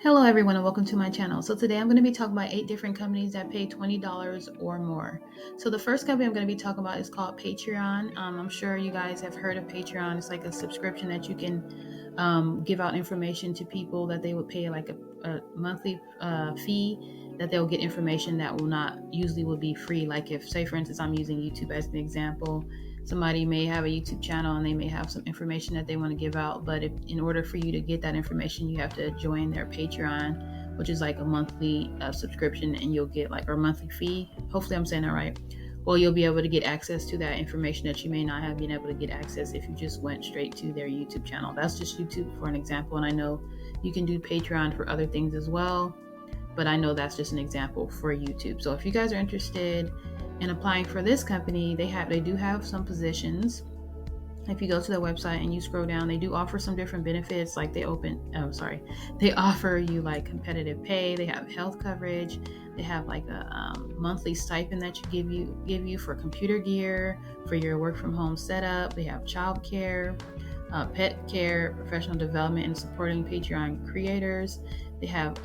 Hello everyone and welcome to my channel. So today I'm going to be talking about 8 different companies that pay $20 or more. So the first company I'm going to be talking about is called Patreon. I'm sure you guys have heard of Patreon. It's like a subscription that you can give out information to people that they would pay like a monthly fee that they'll get information that will not usually would be free. Like if, say for instance, I'm using YouTube as an example. Somebody may have a YouTube channel and they may have some information that they want to give out, but if in order for you to get that information, you have to join their Patreon, which is like a monthly subscription, and you'll get like a monthly fee. Hopefully I'm saying that right. Well, you'll be able to get access to that information that you may not have been able to get access if you just went straight to their YouTube channel. That's just YouTube for an example, and I know you can do Patreon for other things as well, but I know that's just an example for YouTube. So if you guys are interested in applying for this company, they do have some positions. If you go to their website and you scroll down, they do offer some different benefits. Like they offer you like competitive pay. They have health coverage. They have like a monthly stipend that give you for computer gear, for your work from home setup. They have child care, pet care, professional development, and supporting Patreon creators. They have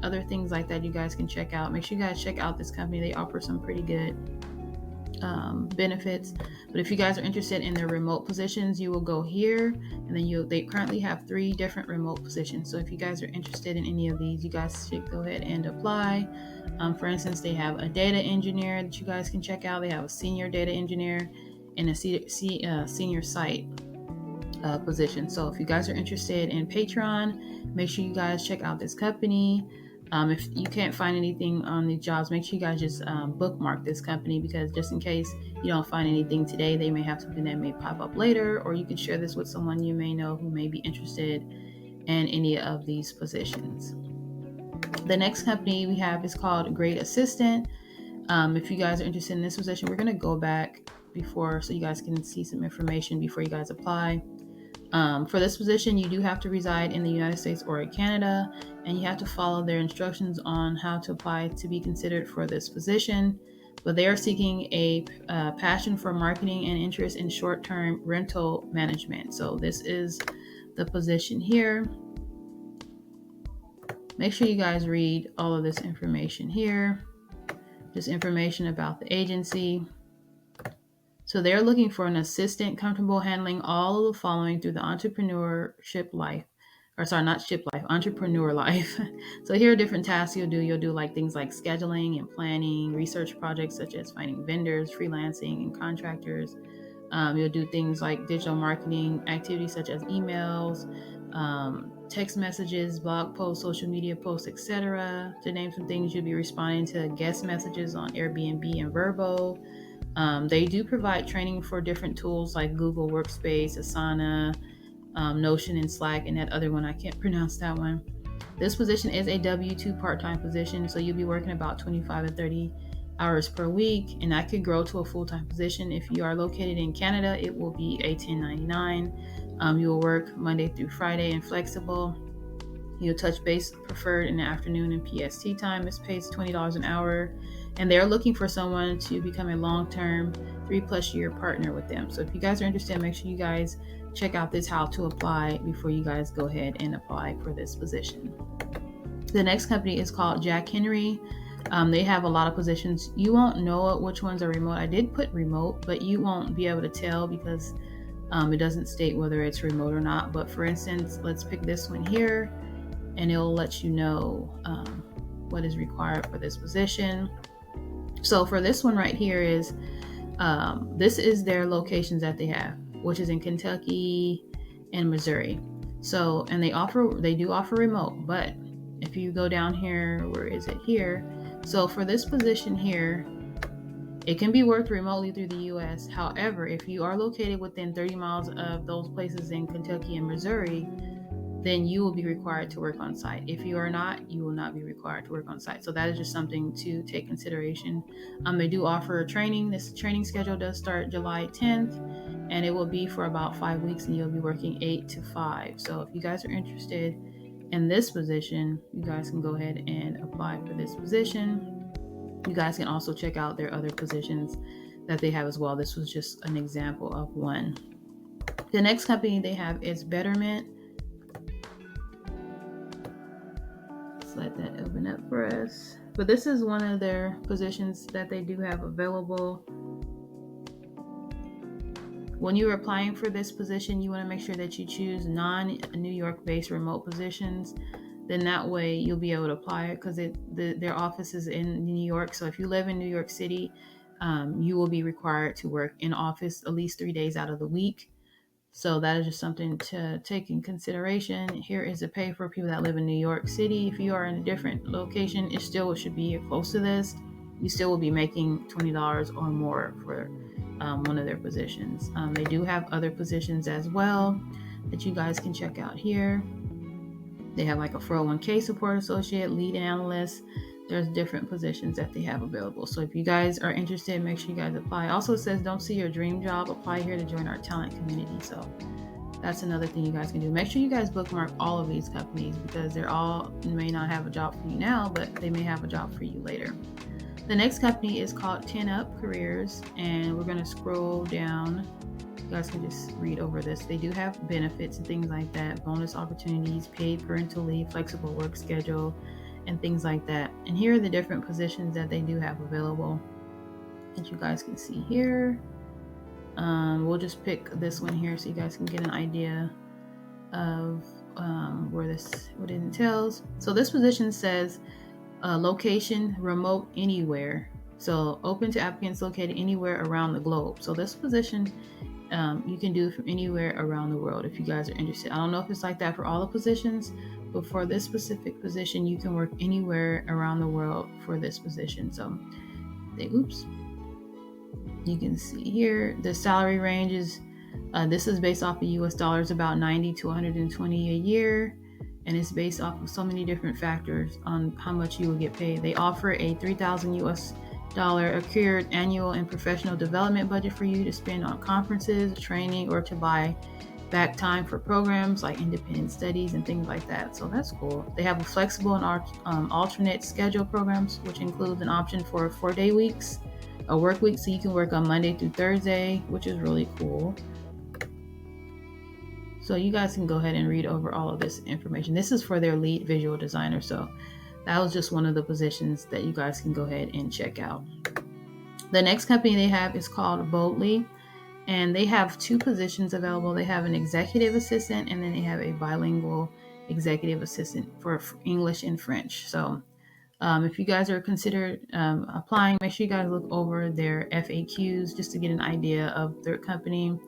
other things like that you guys can check out. Make sure you guys check out this company. They offer some pretty good benefits. But if you guys are interested in their remote positions, you will go here, and then they currently have 3 different remote positions. So if you guys are interested in any of these, you guys should go ahead and apply. For instance, they have a data engineer that you guys can check out. They have a senior data engineer and a senior site position. So if you guys are interested in Patreon, make sure you guys check out this company. If you can't find anything on these jobs, make sure you guys just bookmark this company, because just in case you don't find anything today, they may have something that may pop up later, or you can share this with someone you may know who may be interested in any of these positions. The next company we have is called Great Assistant. If you guys are interested in this position, we're going to go back before so you guys can see some information before you guys apply. For this position, you do have to reside in the United States or Canada, and you have to follow their instructions on how to apply to be considered for this position. But they are seeking a passion for marketing and interest in short-term rental management. So this is the position here. Make sure you guys read all of this information here. Just information about the agency. So they're looking for an assistant comfortable handling all of the following through the entrepreneur life. So here are different tasks you'll do. You'll do like things like scheduling and planning, research projects such as finding vendors, freelancing, and contractors. You'll do things like digital marketing activities such as emails, text messages, blog posts, social media posts, etc. To name some things, you'll be responding to guest messages on Airbnb and Vrbo. They do provide training for different tools like Google Workspace, Asana, Notion, and Slack, and that other one, I can't pronounce that one. This position is a W-2 part-time position, so you'll be working about 25 to 30 hours per week, and that could grow to a full-time position. If you are located in Canada, it will be a 1099. You will work Monday through Friday and flexible. You'll touch base preferred in the afternoon and PST time. This pays $20 an hour, and they're looking for someone to become a long-term 3+ year partner with them. So if you guys are interested, make sure you guys check out this how to apply before you guys go ahead and apply for this position. The next company is called Jack Henry. They have a lot of positions. You won't know which ones are remote. I did put remote, but you won't be able to tell because it doesn't state whether it's remote or not. But for instance, let's pick this one here, and it'll let you know what is required for this position. So for this one right here is, this is their locations that they have, which is in Kentucky and Missouri. So, and they do offer remote, but if you go down here, where is it here? So for this position here, it can be worked remotely through the US. However, if you are located within 30 miles of those places in Kentucky and Missouri, then you will be required to work on site. If you are not, you will not be required to work on site. So that is just something to take consideration. They do offer training. This training schedule does start July 10th, and it will be for about 5 weeks, and you'll be working 8 to 5. So if you guys are interested in this position, you guys can go ahead and apply for this position. You guys can also check out their other positions that they have as well. This was just an example of one. The next company they have is Betterment. Just let that open up for us. But this is one of their positions that they do have available. When you're applying for this position, you want to make sure that you choose non-New York based remote positions. Then that way you'll be able to apply it, because their office is in New York. So if you live in New York City, you will be required to work in office at least 3 days out of the week. So that is just something to take in consideration. Here is the pay for people that live in New York City. If you are in a different location, it still should be close to this. You still will be making $20 or more for one of their positions. They do have other positions as well that you guys can check out here. They have like a 401k support associate, lead analyst. There's different positions that they have available. So if you guys are interested, make sure you guys apply. Also, it says don't see your dream job, apply here to join our talent community. So that's another thing you guys can do. Make sure you guys bookmark all of these companies, because they're all may not have a job for you now, but they may have a job for you later. The next company is called 10 Up Careers, and we're going to scroll down. You guys can just read over this. They do have benefits and things like that, bonus opportunities, paid parental leave, flexible work schedule, and things like that. And here are the different positions that they do have available that you guys can see here. We'll just pick this one here so you guys can get an idea of what it entails. So this position says location remote anywhere. So open to applicants located anywhere around the globe. So this position you can do from anywhere around the world if you guys are interested. I don't know if it's like that for all the positions, but for this specific position, you can work anywhere around the world for this position. So you can see here the salary range is this is based off of US dollars, about 90 to 120 a year, and it's based off of so many different factors on how much you will get paid. They offer a $3,000 accrued annual and professional development budget for you to spend on conferences, training, or to buy back time for programs like independent studies and things like that. So that's cool. They have a flexible and alternate schedule programs, which includes an option for 4-day weeks, a work week, so you can work on Monday through Thursday, which is really cool. So you guys can go ahead and read over all of this information. This is for their lead visual designer. So that was just one of the positions that you guys can go ahead and check out. The next company they have is called Boldly, and they have 2 positions available. They have an executive assistant, and then they have a bilingual executive assistant for English and French. So if you guys are considered applying, make sure you guys look over their FAQs just to get an idea of their company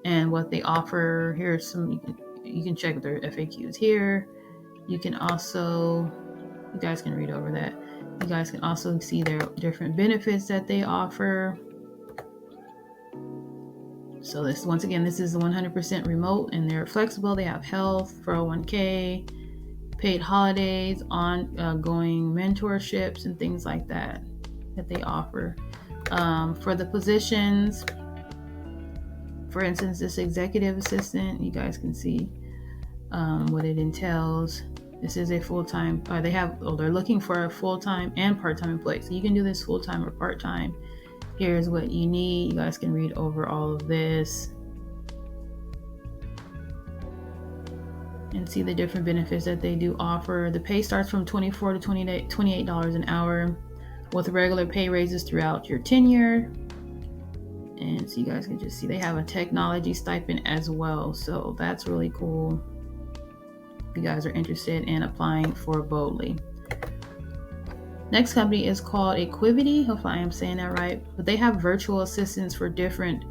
and what they offer. Here's some, you can check their FAQs here. You can also, you guys can read over that. You guys can also see their different benefits that they offer. So this, once again, this is 100% remote, and they're flexible. They have health, 401k, paid holidays, ongoing mentorships, and things like that they offer. For the positions, for instance, this executive assistant, you guys can see what it entails. This is a full-time, they're looking for a full-time and part-time employee. So you can do this full-time or part-time. Here's what you need. You guys can read over all of this and see the different benefits that they do offer. The pay starts from $24 to $28 an hour, with regular pay raises throughout your tenure. And so you guys can just see they have a technology stipend as well. So that's really cool if you guys are interested in applying for Boldly. Next company is called Equivity. Hopefully I am saying that right. But they have virtual assistants for different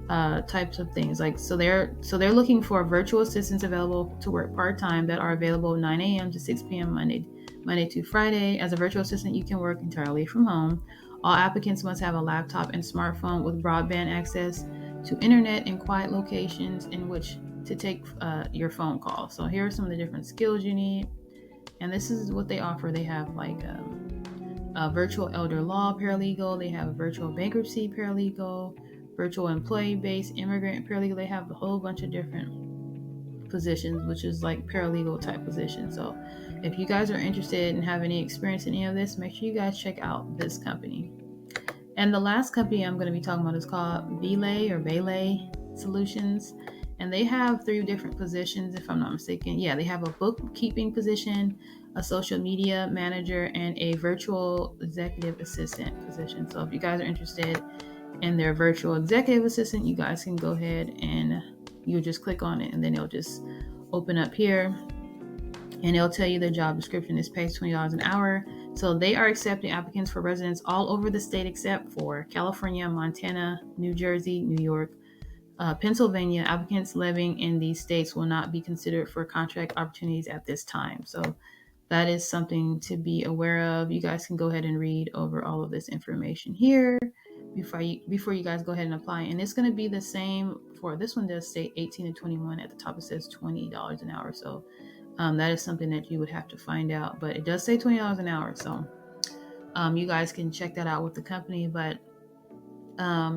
types of things. So they're looking for virtual assistants available to work part-time that are available 9 a.m. to 6 p.m. Monday to Friday. As a virtual assistant, you can work entirely from home. All applicants must have a laptop and smartphone with broadband access to internet in quiet locations in which to take your phone call. So here are some of the different skills you need. And this is what they offer. They have like a virtual elder law paralegal. They have a virtual bankruptcy paralegal, virtual employee-based immigrant paralegal. They have a whole bunch of different positions, which is like paralegal type positions. So if you guys are interested and have any experience in any of this, make sure you guys check out this company. And the last company I'm going to be talking about is called Belay Solutions. And they have 3 different positions, if I'm not mistaken. Yeah, they have a bookkeeping position, a social media manager, and a virtual executive assistant position. So if you guys are interested in their virtual executive assistant, you guys can go ahead and you'll just click on it, and then it'll just open up here, and it'll tell you the job description is pays $20 an hour. So they are accepting applicants for residents all over the state except for California, Montana, New Jersey, New York, Pennsylvania. Applicants living in these states will not be considered for contract opportunities at this time. So that is something to be aware of. You guys can go ahead and read over all of this information here before you guys go ahead and apply. And it's going to be the same for this one. Does say 18 to 21. At the top it says $20 an hour. So that is something that you would have to find out. But it does say $20 an hour. So you guys can check that out with the company. But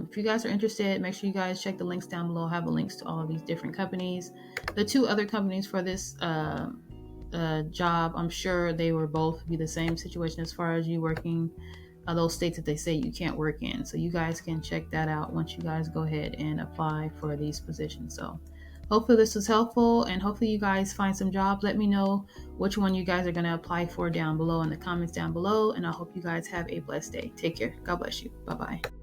if you guys are interested, make sure you guys check the links down below. I have links to all of these different companies. The 2 other companies for this job, I'm sure they will both be the same situation as far as you working those states that they say you can't work in. So you guys can check that out once you guys go ahead and apply for these positions. So hopefully this was helpful, and hopefully you guys find some jobs. Let me know which one you guys are going to apply for down below in the comments down below, and I hope you guys have a blessed day. Take care. God bless you. Bye-bye.